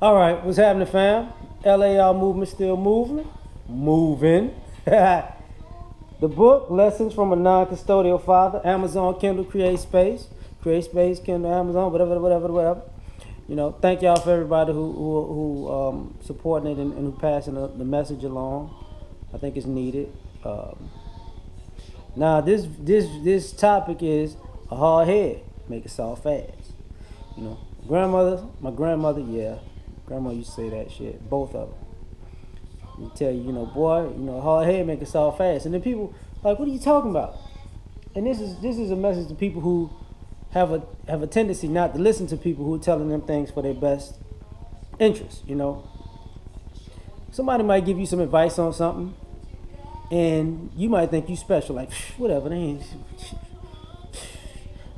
All right, what's happening, fam? L.A.R movement still moving? Moving. The book, Lessons from a Non-Custodial Father, Amazon, Kindle, Create Space, Kindle, Amazon, whatever. You know, thank y'all for everybody who supporting it and who passing the message along. I think it's needed. Now, this topic is a hard head, make it soft fast. You know, my grandmother, yeah. Grandma used to say that shit, both of them. You tell you, boy, hard head make it soft fast. And then people like, what are you talking about? And this is a message to people who have a tendency not to listen to people who are telling them things for their best interest. Somebody might give you some advice on something, and you might think you special, like whatever. They ain't.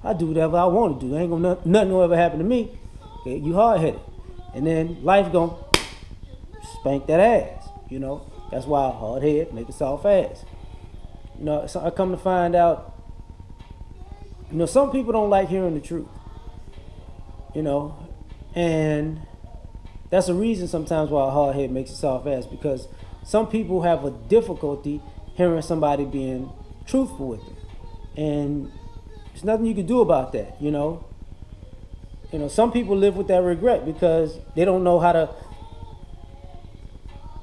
I do whatever I want to do. Ain't gonna nothing will ever happen to me. Okay, you hard headed. And then life gonna spank that ass, That's why hard head make it soft ass. So I come to find out, some people don't like hearing the truth. And that's a reason sometimes why a hard head makes it soft ass, because some people have a difficulty hearing somebody being truthful with them. And there's nothing you can do about that, some people live with that regret because they don't know how to.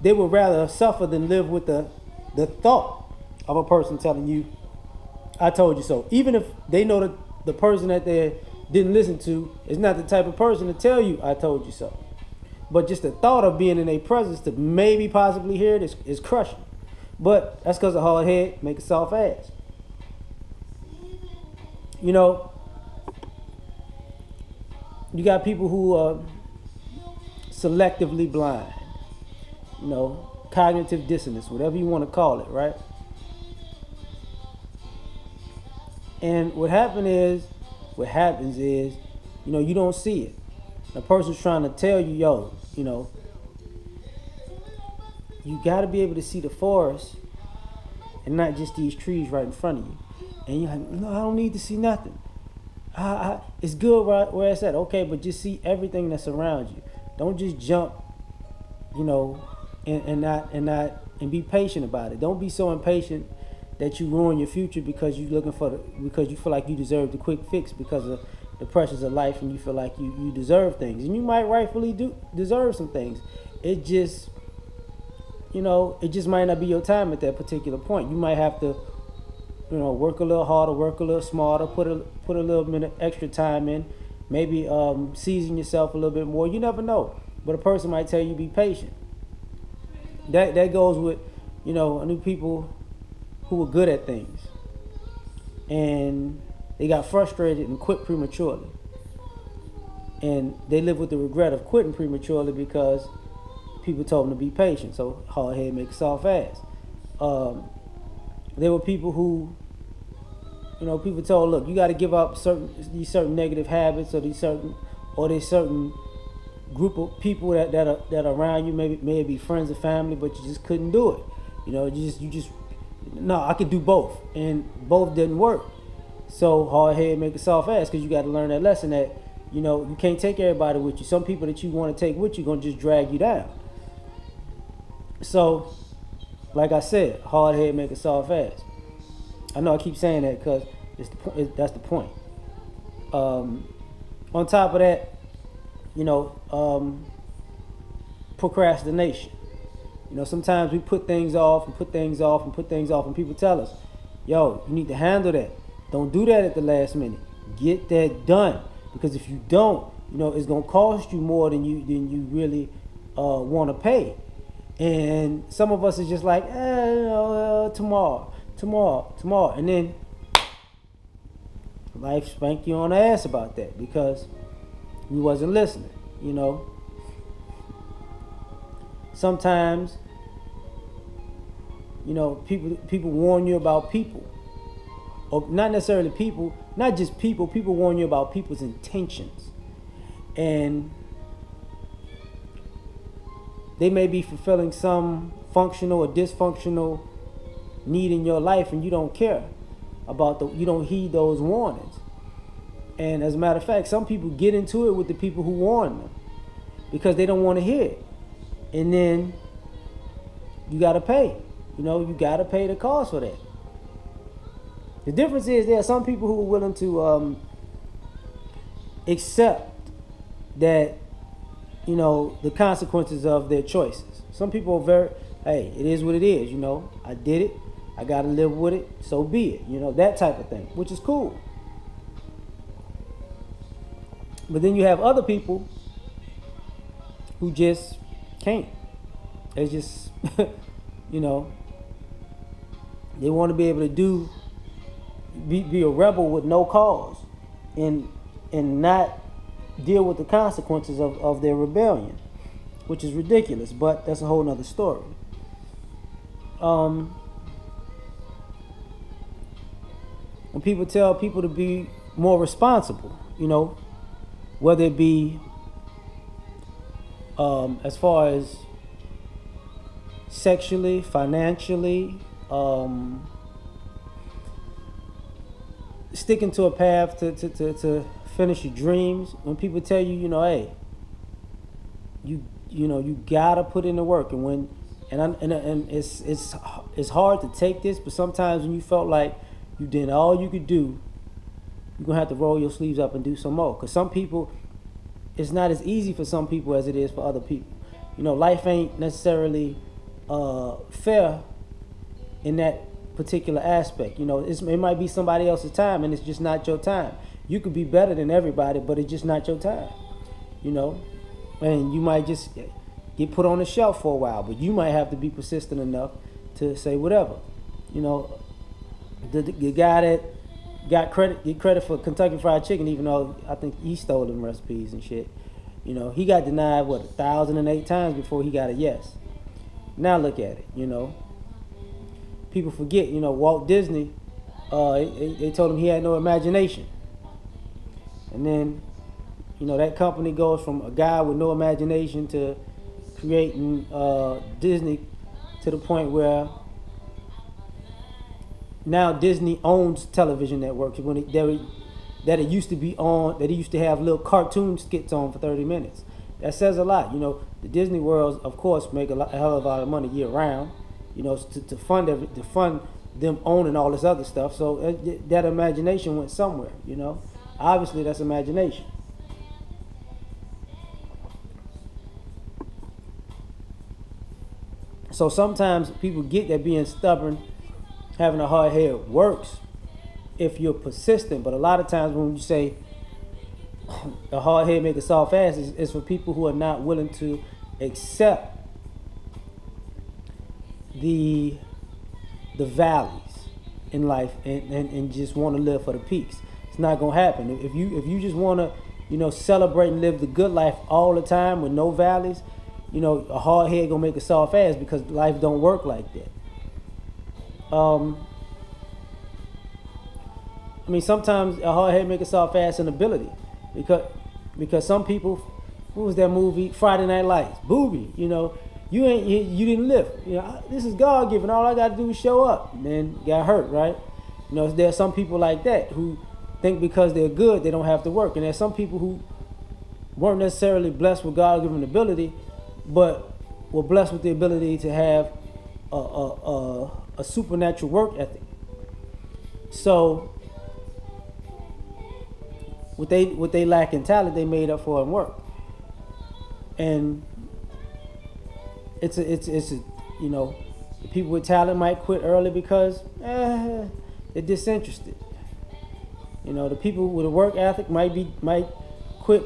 They would rather suffer than live with the thought of a person telling you, I told you so. Even if they know that the person that they didn't listen to is not the type of person to tell you, I told you so. But just the thought of being in their presence to maybe possibly hear it is crushing. But that's because a hard head make a soft ass. You got people who are selectively blind, cognitive dissonance, whatever you want to call it, right? And what happens is, you don't see it. The person's trying to tell you, you got to be able to see the forest and not just these trees right in front of you. And you're like, no, I don't need to see nothing. It's good where it's at. Okay, but just see everything that's around you. Don't just jump, and be patient about it. Don't be so impatient that you ruin your future because because you feel like you deserve the quick fix because of the pressures of life, and you feel like you deserve things, and you might rightfully deserve some things. It just might not be your time at that particular point. You might have to work a little harder, work a little smarter, put a little bit of extra time in, maybe season yourself a little bit more. You never know. But a person might tell you be patient. That goes with, I knew people who were good at things, and they got frustrated and quit prematurely. And they live with the regret of quitting prematurely because people told them to be patient. So hard head make soft ass. There were people who, people told, look, you got to give up these certain negative habits, or this certain group of people that are around you, maybe friends or family, but you just couldn't do it. No, I could do both, and both didn't work. So hard head make a soft ass, because you got to learn that lesson that you can't take everybody with you. Some people that you want to take with you gonna just drag you down. So, like I said, hard head make a soft ass. I know I keep saying that because that's the point. On top of that, procrastination. Sometimes we put things off, and people tell us, yo, you need to handle that. Don't do that at the last minute. Get that done, because if you don't, it's gonna cost you more than you really want to pay. And some of us is just like, tomorrow, and then life spanked you on the ass about that because you wasn't listening. Sometimes, people warn you about people, or not necessarily people, not just people. People warn you about people's intentions, and they may be fulfilling some functional or dysfunctional need in your life, and you don't care about you don't heed those warnings. And as a matter of fact, some people get into it with the people who warn them. because they don't want to hear it. And then you got to pay. You got to pay the cost for that. The difference is there are some people who are willing to accept that, the consequences of their choices. Some people are very, hey, it is what it is, I did it, I got to live with it, so be it, that type of thing, which is cool. But then you have other people who just can't. They just, they want to be able to be a rebel with no cause and not deal with the consequences of their rebellion, which is ridiculous, but that's a whole nother story. When people tell people to be more responsible, whether it be as far as sexually, financially, sticking to a path to finish your dreams. When people tell you, hey, you gotta put in the work, and it's hard to take this, but sometimes when you felt like you did all you could do, you're gonna have to roll your sleeves up and do some more. Because some people, it's not as easy for some people as it is for other people. Life ain't necessarily fair in that particular aspect. It might be somebody else's time and it's just not your time. You could be better than everybody, but it's just not your time. And you might just get put on the shelf for a while, but you might have to be persistent enough to say whatever. The guy that get credit for Kentucky Fried Chicken, even though I think he stole them recipes and shit. He got denied 1,008 times before he got a yes. Now look at it. People forget. Walt Disney. They told him he had no imagination, and then that company goes from a guy with no imagination to creating Disney to the point where now Disney owns television networks that it used to be on, that he used to have little cartoon skits on for 30 minutes. That says a lot. The Disney Worlds, of course, make a hell of a lot of money year round, to fund them owning all this other stuff. So that imagination went somewhere, Obviously, that's imagination. So sometimes people get that being stubborn, having a hard head works if you're persistent. But a lot of times when you say a hard head make a soft ass, is for people who are not willing to accept the valleys in life and just want to live for the peaks. It's not gonna happen. If you just want to celebrate and live the good life all the time with no valleys, a hard head gonna make a soft ass, because life don't work like that. Sometimes a hard head make a soft ass inability, because some people, what was that movie, Friday Night Lights, Booby, you didn't live. This is God given. All I got to do is show up. And then got hurt, right? There are some people like that who think because they're good they don't have to work, and there's some people who weren't necessarily blessed with God given ability, but were blessed with the ability to have a supernatural work ethic. So what they lack in talent, they made up for in work. And it's a the people with talent might quit early because they're disinterested. The people with a work ethic might quit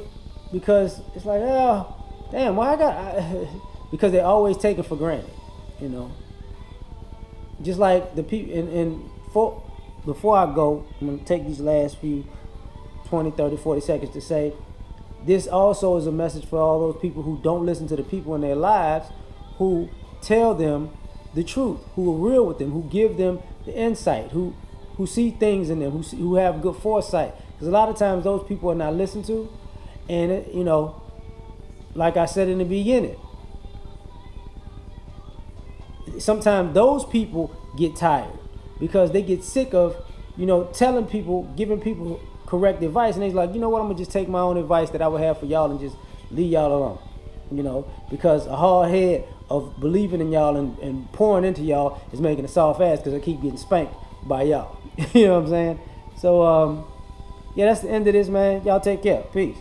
because it's like, oh damn, why because they're always taken for granted. Just like the people before I go, I'm going to take these last few 20, 30, 40 seconds to say this also is a message for all those people who don't listen to the people in their lives who tell them the truth, who are real with them, who give them the insight, who see things in them, who have good foresight. Because a lot of times those people are not listened to, and like I said in the beginning, sometimes those people get tired because they get sick of telling people, giving people correct advice, and they're like, you know what, I'm gonna just take my own advice that I would have for y'all and just leave y'all alone. You know, because a hard head of believing in y'all and pouring into y'all is making a soft ass because I keep getting spanked by y'all. You know what I'm saying? So, yeah, that's the end of this, man. Y'all take care. Peace.